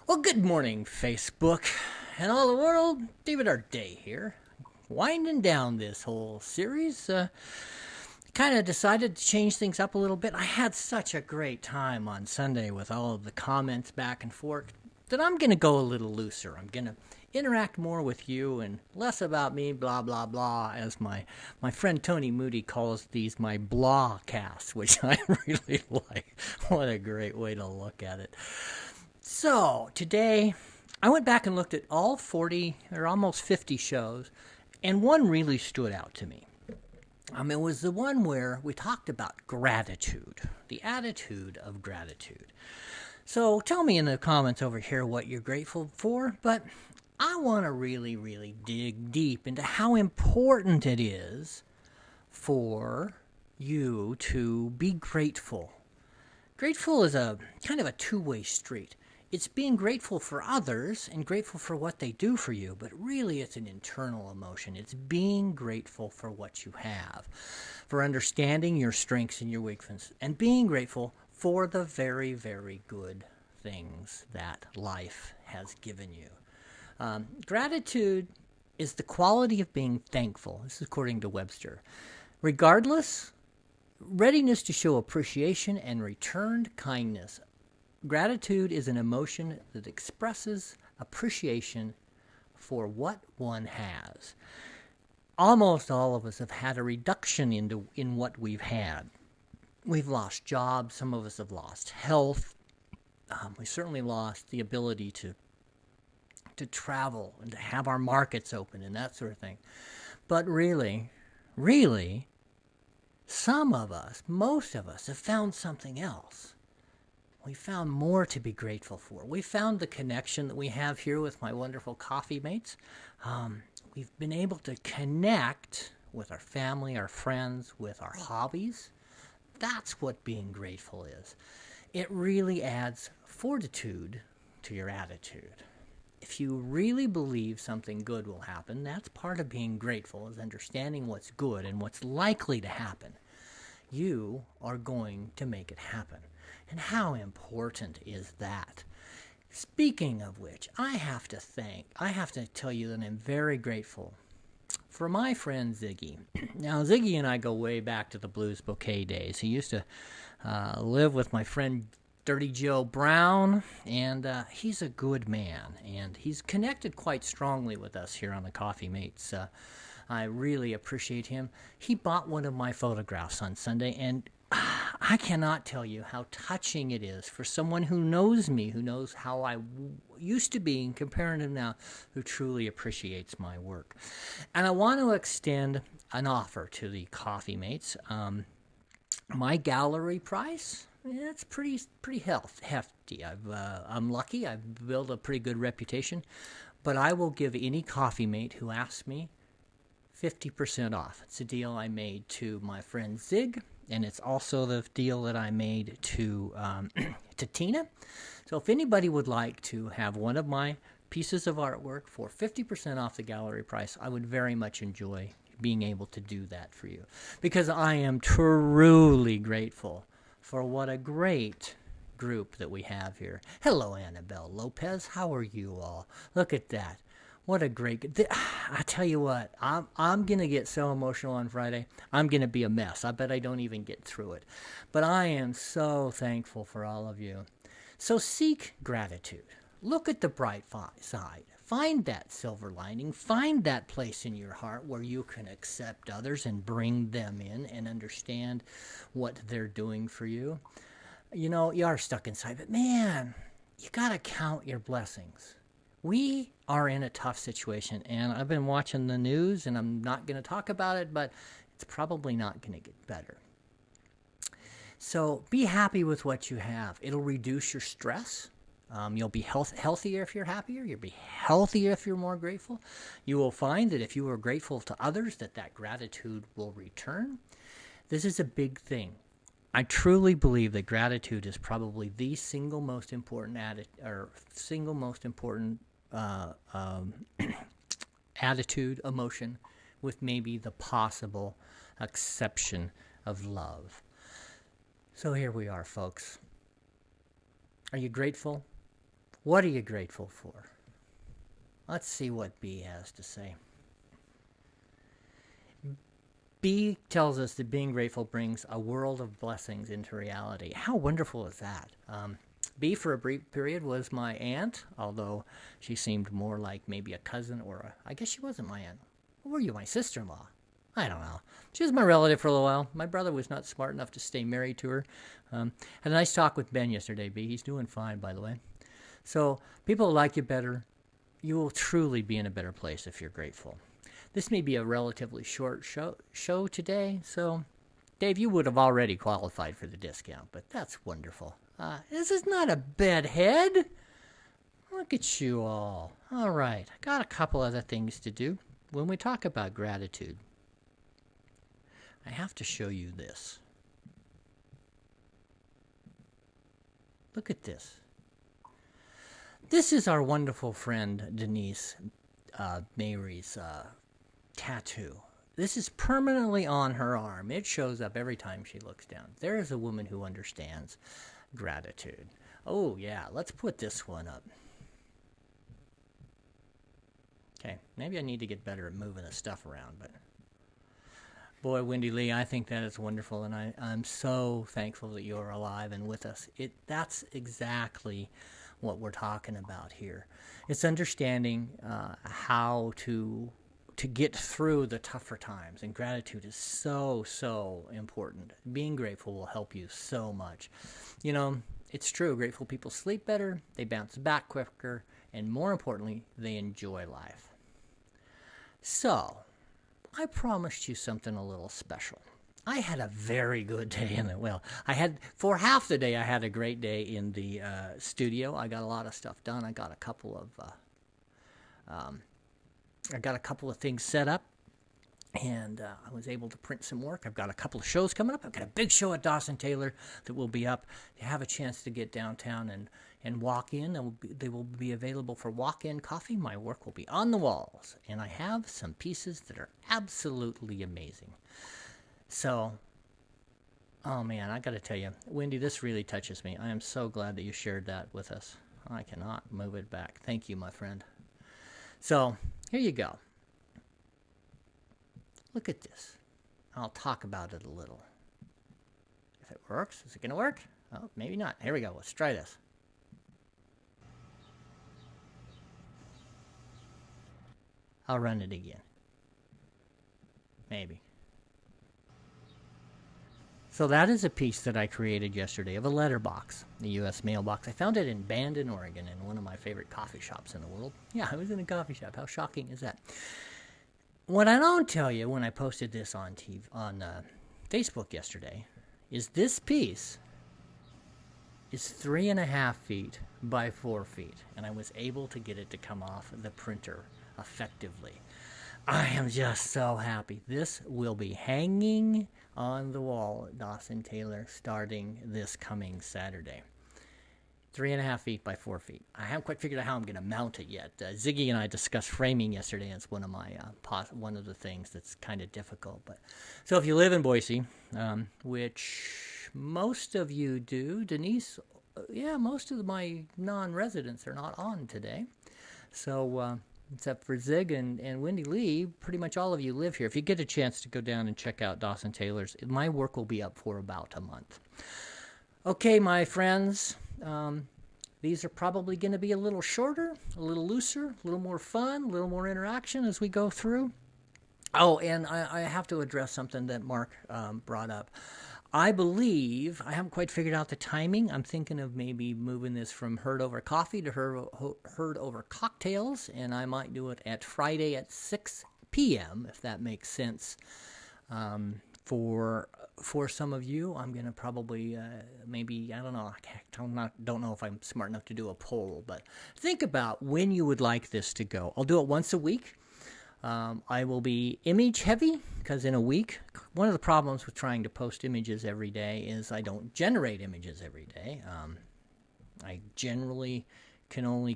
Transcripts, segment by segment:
Well, good morning, Facebook and all the world. David Arday here. Winding down this whole series. Kind of decided to change things up a little bit. I had such a great time on Sunday with all of the comments back and forth that I'm going to go a little looser. I'm going to interact more with you and less about me, blah, blah, blah, as my friend Tony Moody calls these my blah casts, which I really like. What a great way to look at it. So, today I went back and looked at all 40 or almost 50 shows, and one really stood out to me. It was the one where we talked about gratitude, the attitude of gratitude. So, tell me in the comments over here what you're grateful for, but I want to really, really dig deep into how important it is for you to be grateful. Grateful is a kind of a two-way street. It's being grateful for others and grateful for what they do for you, but really it's an internal emotion. It's being grateful for what you have, for understanding your strengths and your weaknesses, and being grateful for the very, very good things that life has given you. Gratitude is the quality of being thankful. This is according to Webster. Regardless, readiness to show appreciation and returned kindness. Gratitude is an emotion that expresses appreciation for what one has. Almost all of us have had a reduction in what we've had. We've lost jobs. Some of us have lost health. We certainly lost the ability to travel and to have our markets open and that sort of thing. But really, some of us, most of us, have found something else. We found more to be grateful for. We found the connection that we have here with my wonderful coffee mates. We've been able to connect with our family, our friends, with our hobbies. That's what being grateful is. It really adds fortitude to your attitude. If you really believe something good will happen, that's part of being grateful, is understanding what's good and what's likely to happen. You are going to make it happen. And how important is that? Speaking of which, I have to tell you that I'm very grateful for my friend Ziggy. Now, Ziggy and I go way back to the Blues Bouquet days. He used to live with my friend Dirty Joe Brown, and he's a good man, and he's connected quite strongly with us here on the Coffee Mates. I really appreciate him. He bought one of my photographs on Sunday, and I cannot tell you how touching it is for someone who knows me, who knows how I used to be and comparing to now, who truly appreciates my work. And I want to extend an offer to the Coffee Mates. My gallery price, it's pretty hefty. I'm lucky. I've built a pretty good reputation. But I will give any Coffee Mate who asks me 50% off. It's a deal I made to my friend Zig, and it's also the deal that I made to Tina. So if anybody would like to have one of my pieces of artwork for 50% off the gallery price, I would very much enjoy being able to do that for you, because I am truly grateful for what a great group that we have here. Hello, Annabelle Lopez. How are you all? Look at that. What a great... I tell you what, I'm going to get so emotional on Friday. I'm going to be a mess. I bet I don't even get through it. But I am so thankful for all of you. So seek gratitude. Look at the bright side. Find that silver lining. Find that place in your heart where you can accept others and bring them in and understand what they're doing for you. You know, you are stuck inside, but man, you got to count your blessings. We are in a tough situation, and I've been watching the news, and I'm not going to talk about it, but it's probably not going to get better. So be happy with what you have. It'll reduce your stress. You'll be healthier if you're happier. You'll be healthier if you're more grateful. You will find that if you are grateful to others, that gratitude will return. This is a big thing. I truly believe that gratitude is probably the single most important attitude, emotion, with maybe the possible exception of love. So here we are, folks. Are you grateful? What are you grateful for? Let's see what B has to say. B tells us that being grateful brings a world of blessings into reality. How wonderful is that? B, for a brief period, was my aunt, although she seemed more like maybe a cousin I guess she wasn't my aunt. Or were you, my sister-in-law? I don't know. She was my relative for a little while. My brother was not smart enough to stay married to her. Had a nice talk with Ben yesterday, B. He's doing fine, by the way. So people like you better. You will truly be in a better place if you're grateful. This may be a relatively short show today, so Dave, you would have already qualified for the discount, but that's wonderful. This is not a bedhead. Look at you all. All right, I got a couple other things to do. When we talk about gratitude, I have to show you this. Look at this. This is our wonderful friend Denise Mary's tattoo. This is permanently on her arm. It shows up every time she looks down. There is a woman who understands gratitude. Oh, yeah, let's put this one up. Okay, maybe I need to get better at moving the stuff around, but boy, Wendy Lee, I think that is wonderful, and I'm so thankful that you're alive and with us. That's exactly what we're talking about here. It's understanding how to get through the tougher times, and gratitude is so important. Being grateful will help you so much. You know, it's true. Grateful people sleep better, they bounce back quicker, and more importantly, they enjoy life. So, I promised you something a little special. I had a very good day for half the day I had a great day in the studio. I got a lot of stuff done. I got a couple of things set up, and I was able to print some work. I've got a couple of shows coming up. I've got a big show at Dawson Taylor that will be up. You have a chance to get downtown and walk in. They will be available for walk-in coffee. My work will be on the walls, and I have some pieces that are absolutely amazing. So, oh man, I got to tell you, Wendy, this really touches me. I am so glad that you shared that with us. I cannot move it back. Thank you, my friend. So, here you go. Look at this. I'll talk about it a little. If it works, is it going to work? Oh, maybe not. Here we go. Let's try this. I'll run it again. Maybe. So that is a piece that I created yesterday of a letterbox, the U.S. mailbox. I found it in Bandon, Oregon, in one of my favorite coffee shops in the world. Yeah, I was in a coffee shop. How shocking is that? What I don't tell you when I posted this on Facebook yesterday is this piece is 3.5 feet by 4 feet, and I was able to get it to come off the printer effectively. I am just so happy. This will be hanging on the wall at Dawson Taylor starting this coming Saturday. 3.5 feet by 4 feet. I haven't quite figured out how I'm going to mount it yet. Ziggy and I discussed framing yesterday. It's one of my one of the things that's kind of difficult. But so if you live in Boise, which most of you do, Denise, most of my non-residents are not on today. So except for Zig and Wendy Lee, pretty much all of you live here. If you get a chance to go down and check out Dawson Taylor's, my work will be up for about a month. Okay, my friends, these are probably going to be a little shorter, a little looser, a little more fun, a little more interaction as we go through. Oh, and I have to address something that Mark brought up. I believe, I haven't quite figured out the timing. I'm thinking of maybe moving this from Heard Over Coffee to Heard Over Cocktails, and I might do it at Friday at 6 p.m., if that makes sense. For some of you, I'm going to probably, maybe, I don't know, don't know if I'm smart enough to do a poll, but think about when you would like this to go. I'll do it once a week. I will be image heavy because in a week, one of the problems with trying to post images every day is I don't generate images every day. I generally only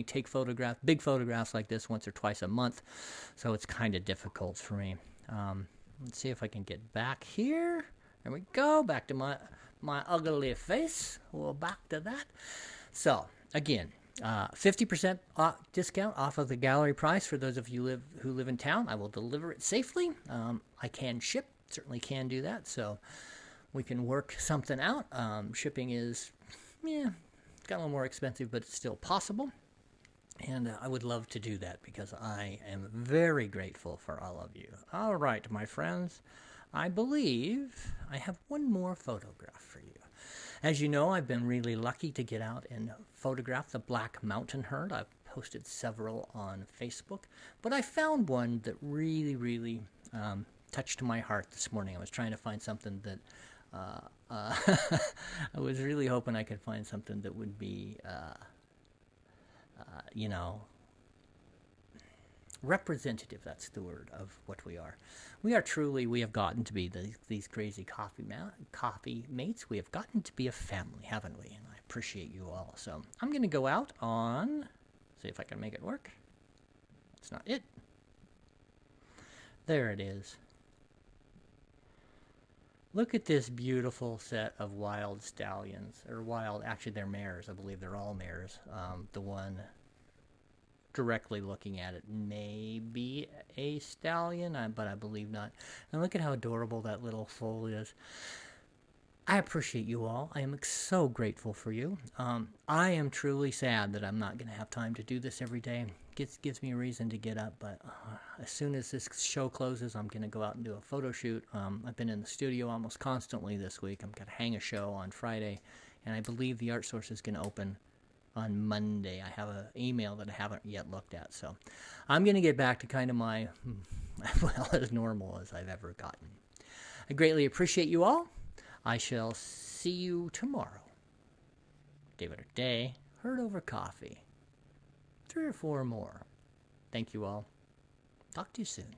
take big photographs like this once or twice a month, so it's kind of difficult for me. Let's see if I can get back here. There we go, back to my ugly face. Well, back to that. So, again, 50% discount off of the gallery price for those of you who live in town. I will deliver it safely. I can ship, certainly can do that. So we can work something out. Shipping is, yeah, got a little more expensive, but it's still possible. And I would love to do that because I am very grateful for all of you. All right, my friends, I believe I have one more photograph for you. As you know, I've been really lucky to get out and photograph the black mountain herd. I've posted several on Facebook, but I found one that really touched my heart this morning. I was trying to find something that I was really hoping I could find something that would be, you know, representative, that's the word, of what we are. We are truly, we have gotten to be these crazy coffee mates. We have gotten to be a family, haven't we? And I appreciate you all. So I'm going to go out on, see if I can make it work. That's not it. There it is. Look at this beautiful set of wild stallions, or wild, actually they're mares. I believe they're all mares. The one directly looking at it may be a stallion, but I believe not. And look at how adorable that little foal is. I appreciate you all. I am so grateful for you. I am truly sad that I'm not going to have time to do this every day. Gives me a reason to get up, but as soon as this show closes, I'm going to go out and do a photo shoot. I've been in the studio almost constantly this week. I'm going to hang a show on Friday, and I believe the art source is going to open on Monday. I have an email that I haven't yet looked at, so I'm going to get back to kind of my, well, as normal as I've ever gotten. I greatly appreciate you all. I shall see you tomorrow. David Day, Herd Over Coffee. 3 or 4 more. Thank you all. Talk to you soon.